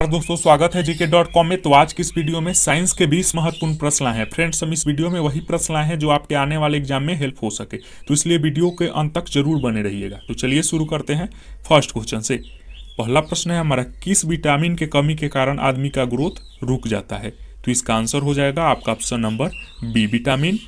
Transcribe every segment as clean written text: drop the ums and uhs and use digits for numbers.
दोस्तों, स्वागत है जीके.com में। तो आज की इस वीडियो में साइंस के 20 महत्वपूर्ण प्रश्न लाए हैं। फ्रेंड्स, हम इस वीडियो में वही प्रश्न लाए हैं जो आपके आने वाले एग्जाम में हेल्प हो सके, तो इसलिए वीडियो के अंत तक जरूर बने रहिएगा। तो चलिए शुरू करते हैं फर्स्ट क्वेश्चन से। पहला प्रश्न है हमारा, किस विटामिन के कमी के कारण आदमी का ग्रोथ रुक जाता है? तो इसका आंसर हो जाएगा आपका option number B, vitamin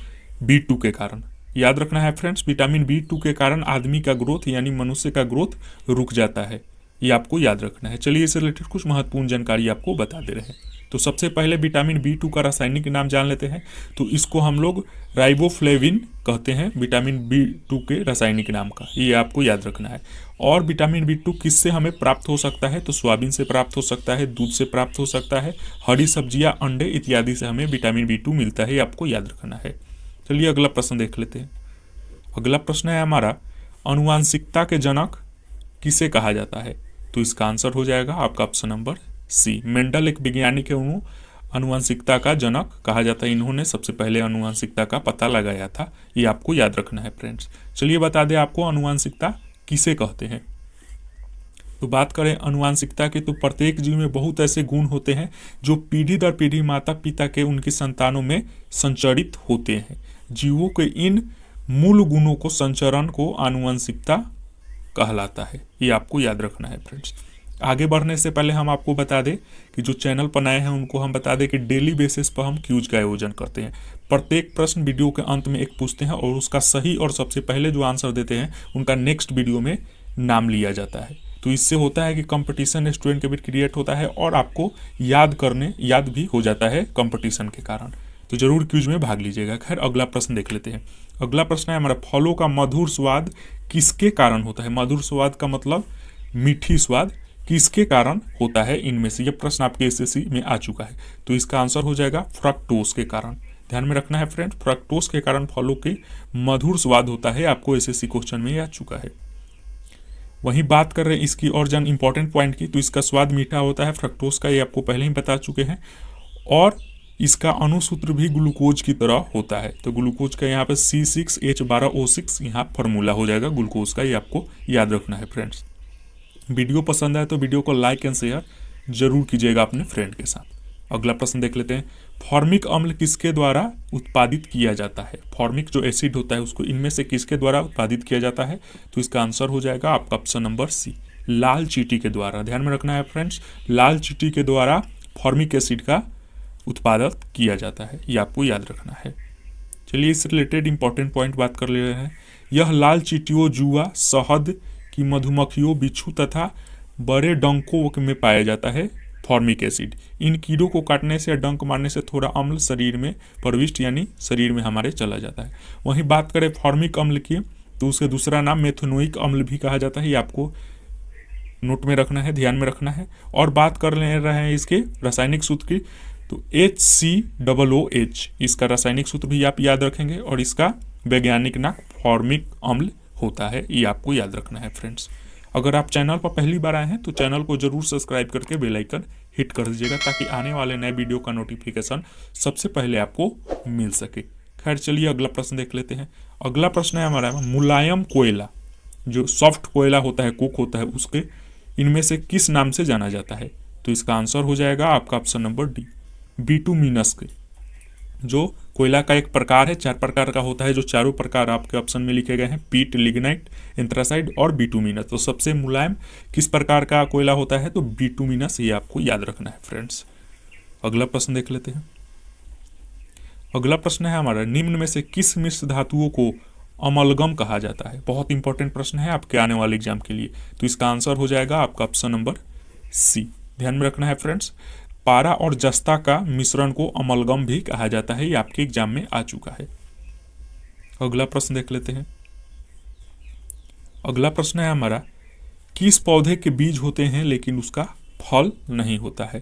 B2 के कारण। याद रखना है फ्रेंड्स, विटामिन B2 के कारण आदमी का ग्रोथ यानी मनुष्य का ग्रोथ रुक जाता है, ये आपको याद रखना है। चलिए इससे रिलेटेड कुछ महत्वपूर्ण जानकारी आपको बता दे रहे हैं। तो सबसे पहले विटामिन B2 का रासायनिक नाम जान लेते हैं। तो इसको हम लोग राइबोफ्लेविन कहते हैं, विटामिन B2 के रासायनिक नाम का, ये आपको याद रखना है। और विटामिन B2 किससे हमें प्राप्त हो सकता है? तो सोयाबीन से प्राप्त हो सकता है, दूध से प्राप्त हो सकता है, हरी सब्जियां, अंडे इत्यादि से हमें विटामिन B2 मिलता है, ये आपको याद रखना है। चलिए अगला प्रश्न देख लेते हैं। अगला प्रश्न है हमारा, आनुवांशिकता के जनक किसे कहा जाता है? तो इसका आंसर हो जाएगा आपका ऑप्शन नंबर सी, मेंडल एक वैज्ञानिक है, उन्होंने आनुवंशिकता का जनक कहा जाता है। इन्होंने सबसे पहले आनुवंशिकता का पता लगाया था, ये आपको याद रखना है फ्रेंड्स। चलिए बता दें आपको आनुवंशिकता किसे कहते हैं। तो बात करें आनुवंशिकता की, तो प्रत्येक जीव में बहुत ऐसे गुण होते हैं जो पीढ़ी दर पीढ़ी माता पिता के उनकी संतानों में संचरित होते हैं। जीवों के इन मूल गुणों को संचरण को आनुवंशिकता कहलाता है, ये आपको याद रखना है फ्रेंड्स। आगे बढ़ने से पहले हम आपको बता दें कि जो चैनल पर नए हैं उनको हम बता दें कि डेली बेसिस पर हम क्यूज का आयोजन करते हैं। प्रत्येक प्रश्न वीडियो के अंत में एक पूछते हैं और उसका सही और सबसे पहले जो आंसर देते हैं उनका नेक्स्ट वीडियो में नाम लिया जाता है। तो इससे होता है कि कंपटीशन स्टूडेंट के बीच क्रिएट होता है और आपको याद भी हो जाता है कंपटीशन के कारण। तो जरूर क्यूज में भाग लीजिएगा। खैर अगला प्रश्न देख लेते हैं। अगला प्रश्न है हमारा, फलों का मधुर स्वाद किसके कारण होता है? मधुर स्वाद का मतलब मीठी स्वाद किसके कारण होता है इनमें से? यह प्रश्न आपके एसएससी में आ चुका है। तो इसका आंसर हो जाएगा फ्रक्टोज के कारण। ध्यान में रखना है फ्रेंड, फ्रक्टोज के कारण फलों के मधुर स्वाद होता है, आपको एसएससी क्वेश्चन में आ चुका है। वहीं बात कर रहे हैं इसकी और जन इंपॉर्टेंट पॉइंट की, तो इसका स्वाद मीठा होता है फ्रक्टोज का, ये आपको पहले ही बता चुके हैं। और इसका अणुसूत्र भी ग्लूकोज की तरह होता है। तो ग्लूकोज का यहाँ पे C6H12O6 यहाँ फॉर्मूला हो जाएगा ग्लूकोज का, ये आपको याद रखना है फ्रेंड्स। वीडियो पसंद आए तो वीडियो को लाइक एंड शेयर जरूर कीजिएगा अपने फ्रेंड के साथ। अगला प्रश्न देख लेते हैं। फॉर्मिक अम्ल किसके द्वारा उत्पादित किया जाता है? फॉर्मिक जो एसिड होता है उसको इनमें से किसके द्वारा उत्पादित किया जाता है? तो इसका आंसर हो जाएगा आपका ऑप्शन नंबर सी, लाल चींटी के द्वारा। ध्यान में रखना है फ्रेंड्स, लाल चींटी के द्वारा फॉर्मिक एसिड का उत्पादन किया जाता है, ये आपको याद रखना है। चलिए इससे रिलेटेड इंपॉर्टेंट पॉइंट बात कर ले रहे हैं। यह लाल चींटियों, जुआ, शहद की मधुमक्खियों, बिच्छू तथा बड़े डंकों में पाया जाता है फॉर्मिक एसिड। इन कीड़ों को काटने से या डंक मारने से थोड़ा अम्ल शरीर में प्रविष्ट यानी शरीर में हमारे चला जाता है। वहीं बात करें फॉर्मिक अम्ल की, तो उसका दूसरा नाम मेथनोइक अम्ल भी कहा जाता है, ये आपको नोट में रखना है, ध्यान में रखना है। और बात कर ले रहे हैं इसके रासायनिक सूत्र की, तो HCOOH इसका रासायनिक सूत्र भी आप याद रखेंगे और इसका वैज्ञानिक नाम फॉर्मिक अम्ल होता है, ये आपको याद रखना है फ्रेंड्स। अगर आप चैनल पर पहली बार आए हैं तो चैनल को जरूर सब्सक्राइब करके बेल आइकन हिट कर दीजिएगा ताकि आने वाले नए वीडियो का नोटिफिकेशन सबसे पहले आपको मिल सके। खैर चलिए अगला प्रश्न देख लेते हैं। अगला प्रश्न है हमारा, मुलायम कोयला जो सॉफ्ट कोयला होता है, कुक होता है, उसके इनमें से किस नाम से जाना जाता है? तो इसका आंसर हो जाएगा आपका ऑप्शन नंबर डी, बिटुमिनस के। जो कोयला का एक प्रकार है, 4 प्रकार का होता है, जो चारों प्रकार आपके ऑप्शन में लिखे गए हैं, पीट, लिग्नाइट, एंथ्रासाइड और बिटुमिनस। तो सबसे मुलायम किस प्रकार का कोयला होता है? तो बिटुमिनस, ये आपको याद रखना है फ्रेंड्स। अगला प्रश्न देख लेते हैं। अगला प्रश्न है हमारा, निम्न में से किस मिश्र धातुओं को अमलगम कहा जाता है? बहुत इंपॉर्टेंट प्रश्न है आपके आने वाले एग्जाम के लिए। तो इसका आंसर हो जाएगा आपका ऑप्शन नंबर सी। ध्यान में रखना है फ्रेंड्स, पारा और जस्ता का मिश्रण को अमलगम भी कहा जाता है, ये आपके एग्जाम में आ चुका है। अगला प्रश्न देख लेते हैं। अगला प्रश्न है हमारा, किस पौधे के बीज होते हैं लेकिन उसका फल नहीं होता है?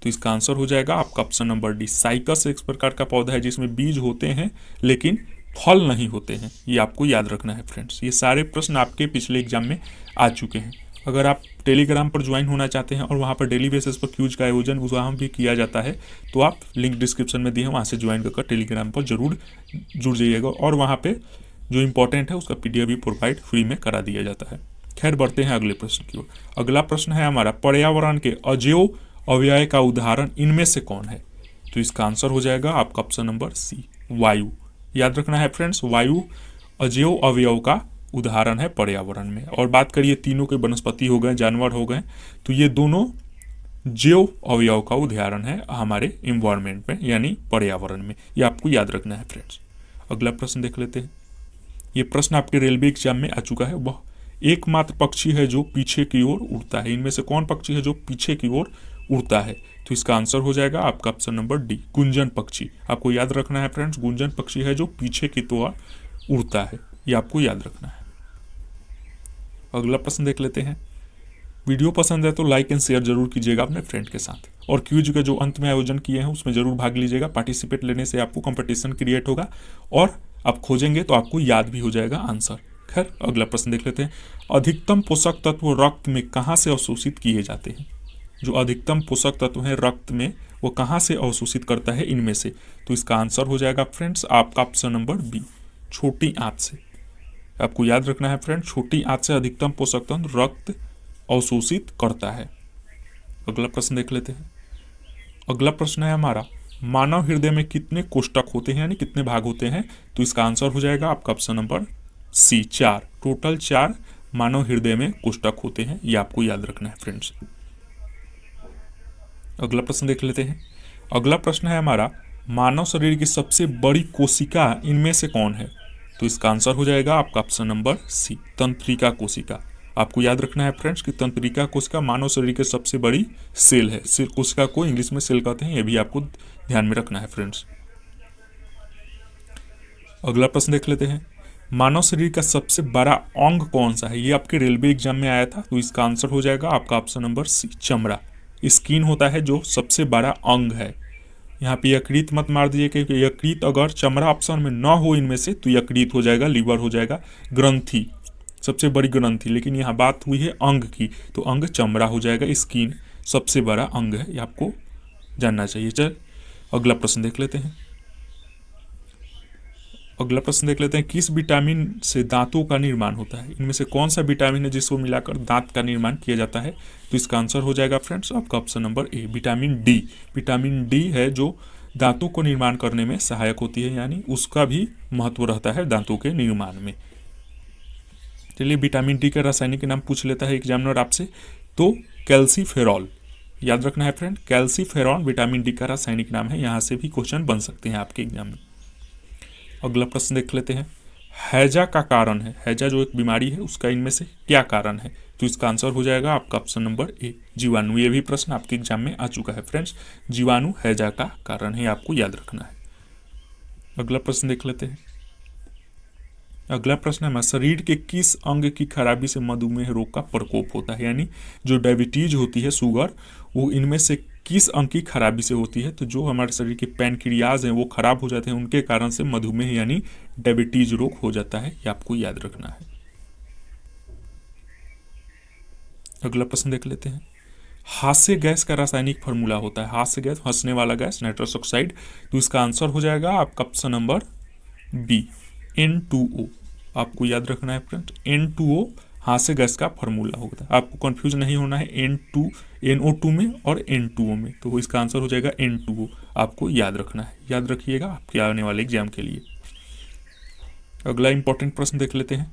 तो इसका आंसर हो जाएगा आपका ऑप्शन नंबर डी, साइकस एक प्रकार का पौधा है जिसमें बीज होते हैं लेकिन फल नहीं होते हैं, ये आपको याद रखना है फ्रेंड्स। ये सारे प्रश्न आपके पिछले एग्जाम में आ चुके हैं। अगर आप टेलीग्राम पर ज्वाइन होना चाहते हैं और वहाँ पर डेली बेसिस पर क्यूज का आयोजन वहाँ भी किया जाता है, तो आप लिंक डिस्क्रिप्शन में दिए हैं, वहाँ से ज्वाइन कर टेलीग्राम पर जरूर जुड़ जाइएगा और वहाँ पे जो इंपॉर्टेंट है उसका PDF भी प्रोवाइड फ्री में करा दिया जाता है। खैर बढ़ते हैं अगले प्रश्न की ओर। अगला प्रश्न है हमारा, पर्यावरण के अजैव अव्यय का उदाहरण इनमें से कौन है? तो इसका आंसर हो जाएगा आपका ऑप्शन नंबर सी, वायु। याद रखना है फ्रेंड्स, वायु अजैव अवयव का उदाहरण है पर्यावरण में। और बात करिए तीनों के, वनस्पति हो गए, जानवर हो गए, तो ये दोनों जैव अवयव का उदाहरण है हमारे इन्वायरमेंट में यानी पर्यावरण में। ये आपको याद रखना है फ्रेंड्स। अगला प्रश्न देख लेते हैं। ये प्रश्न आपके रेलवे एग्जाम में आ चुका है। वह एकमात्र पक्षी है जो पीछे की ओर उड़ता है। इनमें से कौन पक्षी है जो पीछे की ओर उड़ता है? तो इसका आंसर हो जाएगा आपका ऑप्शन नंबर डी, गुंजन पक्षी। आपको याद रखना है फ्रेंड्स, गुंजन पक्षी है जो पीछे की ओर उड़ता है। ये आपको याद रखना है। अगला प्रश्न देख लेते हैं। वीडियो पसंद है तो लाइक एंड शेयर जरूर कीजिएगा अपने फ्रेंड के साथ, और क्विज के जो अंत में आयोजन किए हैं उसमें जरूर भाग लीजिएगा। पार्टिसिपेट लेने से आपको कंपटीशन क्रिएट होगा और आप खोजेंगे तो आपको याद भी हो जाएगा आंसर। खैर, अगला प्रश्न देख लेते हैं। अधिकतम पोषक तत्व रक्त में कहाँ से अवशोषित किए जाते हैं? जो अधिकतम पोषक तत्व है रक्त में, वो कहाँ से अवशोषित करता है इनमें से? तो इसका आंसर हो जाएगा फ्रेंड्स आपका ऑप्शन नंबर बी, छोटी आंत से। आपको याद रखना है फ्रेंड, छोटी आंत से अधिकतम पोषक तत्व रक्त अवशोषित करता है। अगला प्रश्न देख लेते हैं। अगला प्रश्न है हमारा, मानव हृदय में कितने कोष्ठक होते हैं यानी कितने भाग होते हैं? तो इसका आंसर हो जाएगा आपका ऑप्शन नंबर सी, 4। टोटल 4 मानव हृदय में कोष्ठक होते हैं। ये आपको याद रखना है फ्रेंड्स। अगला प्रश्न देख लेते हैं। अगला प्रश्न है हमारा, मानव शरीर की सबसे बड़ी कोशिका इनमें से कौन है? तो इसका आंसर हो जाएगा आपका ऑप्शन नंबर सी, तंत्रिका कोशिका। आपको याद रखना है फ्रेंड्स कि तंत्रिका कोशिका मानव शरीर की सबसे बड़ी सेल है। सेल कोशिका को इंग्लिश में सेल कहते हैं, ये भी आपको ध्यान में रखना है फ्रेंड्स। अगला प्रश्न देख लेते हैं। मानव शरीर का सबसे बड़ा अंग कौन सा है? ये आपके रेलवे एग्जाम में आया था, तो इसका आंसर हो जाएगा आपका ऑप्शन नंबर सी, चमड़ा। स्किन होता है जो सबसे बड़ा अंग है। यहाँ पे यकृत मत मार दीजिए, क्योंकि यकृत अगर चमड़ा ऑप्शन में ना हो इनमें से तो यकृत हो जाएगा, लीवर हो जाएगा, ग्रंथि सबसे बड़ी ग्रंथि। लेकिन यहाँ बात हुई है अंग की, तो अंग चमड़ा हो जाएगा। स्किन सबसे बड़ा अंग है, ये आपको जानना चाहिए। चल अगला प्रश्न देख लेते हैं। अगला प्रश्न देख लेते हैं। किस विटामिन से दांतों का निर्माण होता है? इनमें से कौन सा विटामिन है जिसको मिलाकर दांत का निर्माण किया जाता है? तो इसका आंसर हो जाएगा फ्रेंड्स आपका option number A, vitamin D. Vitamin D है जो दांतों को निर्माण करने में सहायक होती है, यानी उसका भी महत्व रहता है दांतों के निर्माण में। चलिए, विटामिन डी का रासायनिक नाम पूछ लेता है एग्जामिनर आपसे, तो कैल्सीफेरॉल। याद रखना है फ्रेंड, कैल्सीफेरॉल विटामिन डी का रासायनिक नाम है। यहाँ से भी क्वेश्चन बन सकते हैं आपके एग्जाम में। अगला प्रश्न देख लेते हैं। हैजा का कारण है, हैजा जो एक बीमारी है उसका इनमें से क्या कारण है? तो इसका आंसर हो जाएगा आपका ऑप्शन नंबर ए, जीवाणु। ये भी प्रश्न आपके एग्जाम में आ चुका है फ्रेंड्स। जीवाणु हैजा का कारण है, आपको याद रखना है। अगला प्रश्न देख लेते हैं। अगला प्रश्न है, शरीर के किस अंग की खराबी से मधुमेह रोग का प्रकोप होता है? यानी जो डायबिटीज होती है, शुगर, वो इनमें से किस अंग की खराबी से होती है? तो जो हमारे शरीर के पैनक्रियाज हैं वो खराब हो जाते हैं, उनके कारण से मधुमेह यानी डायबिटीज रोग हो जाता है। ये आपको याद रखना है। अगला प्रश्न देख लेते हैं। हास्य गैस का रासायनिक फार्मूला होता है, हास्य गैस, हंसने वाला गैस, नाइट्रस ऑक्साइड। तो इसका आंसर हो जाएगा आपका ऑप्शन नंबर बी, N2O। आपको याद रखना है फ्रेंड्स, N2O हास्य गैस का फार्मूला होता है। आपको कंफ्यूज नहीं होना है NO2 में और N2O में, तो इसका आंसर हो जाएगा N2O। आपको याद रखना है, याद रखिएगा आपके आने वाले एग्जाम के लिए। अगला इंपॉर्टेंट प्रश्न देख लेते हैं।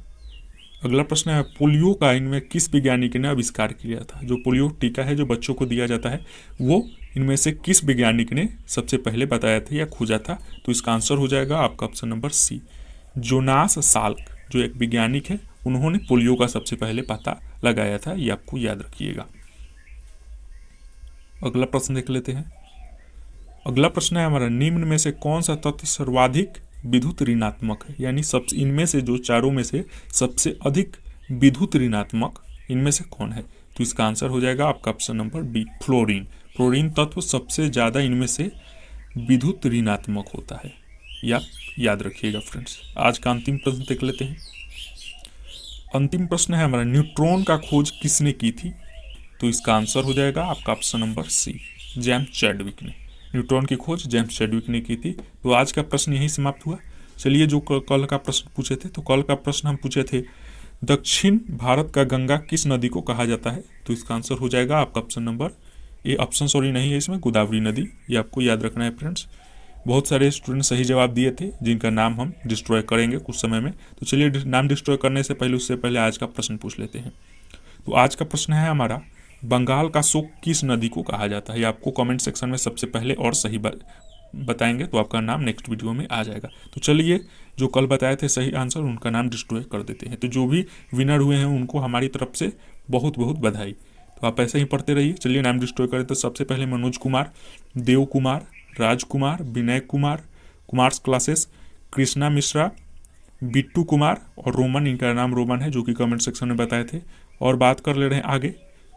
अगला प्रश्न है, पोलियो का इनमें किस वैज्ञानिक ने आविष्कार किया था? जो पोलियो टीका है जो बच्चों को दिया जाता है, वो इनमें से किस वैज्ञानिक ने सबसे पहले बताया था या खोजा था? तो इसका आंसर हो जाएगा आपका option number C, Jonas Salk. जो एक वैज्ञानिक है, उन्होंने पोलियो का सबसे पहले पता लगाया था। ये आपको याद रखिएगा। अगला प्रश्न देख लेते हैं। अगला प्रश्न है हमारा, निम्न में से कौन सा तत्व सर्वाधिक विद्युत ऋणात्मक है? यानी सबसे इनमें से जो चारों में से सबसे अधिक विद्युत ऋणात्मक इनमें से कौन है? तो इसका आंसर हो जाएगा आपका option number B, fluorine. Fluorine तत्व सबसे ज्यादा इनमें से विद्युत ऋणात्मक होता है। याद रखिएगा फ्रेंड्स। आज का अंतिम प्रश्न देख लेते हैं। अंतिम प्रश्न है हमारा, न्यूट्रॉन का खोज किसने की थी? तो इसका आंसर हो जाएगा आपका option number C, James Chadwick ने। न्यूट्रॉन की खोज जेम्स चैडविक ने की थी। तो आज का प्रश्न यही समाप्त हुआ। चलिए, जो कल का प्रश्न पूछे थे, तो कल का प्रश्न हम पूछे थे, दक्षिण भारत का गंगा किस नदी को कहा जाता है? तो इसका आंसर हो जाएगा आपका ऑप्शन नंबर ये ऑप्शन सॉरी नहीं है, इसमें गोदावरी नदी, ये आपको याद रखना है फ्रेंड्स। बहुत सारे स्टूडेंट सही जवाब दिए थे जिनका नाम हम डिस्ट्रॉय करेंगे कुछ समय में। तो चलिए नाम डिस्ट्रॉय करने से पहले उससे पहले आज का प्रश्न पूछ लेते हैं। तो आज का प्रश्न है हमारा, बंगाल का शोक किस नदी को कहा जाता है? ये आपको कमेंट सेक्शन में सबसे पहले और सही बताएंगे तो आपका नाम नेक्स्ट वीडियो में आ जाएगा। तो चलिए जो कल बताए थे सही आंसर उनका नाम डिस्ट्रॉय कर देते हैं। तो जो भी विनर हुए हैं उनको हमारी तरफ से बहुत बहुत बधाई। तो आप ऐसे ही पढ़ते रहिए। चलिए नाम डिस्ट्रॉय करें तो सबसे पहले मनोज कुमार, देव कुमार, राजकुमार, विनय कुमार, कुमार क्लासेस, कृष्णा मिश्रा, बिट्टू कुमार और रोमन, इनका नाम रोमन है जो कि कमेंट सेक्शन में बताए थे। और बात कर ले रहे हैं आगे,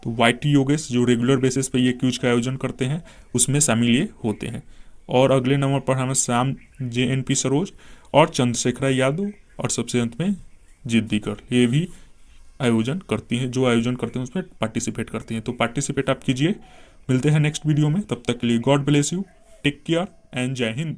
तो वाईटी योगेश जो रेगुलर बेसिस पे ये क्यूज का आयोजन करते हैं उसमें शामिल ये होते हैं। और अगले नंबर पर हमें श्याम JNP सरोज और चंद्रशेखर यादव और सबसे अंत में जिद्दी गर्ल, ये भी आयोजन करती हैं, जो आयोजन करते हैं उसमें पार्टिसिपेट करती हैं। तो पार्टिसिपेट आप कीजिए। मिलते हैं नेक्स्ट वीडियो में, तब तक के लिए God bless you, take care and जय हिंद।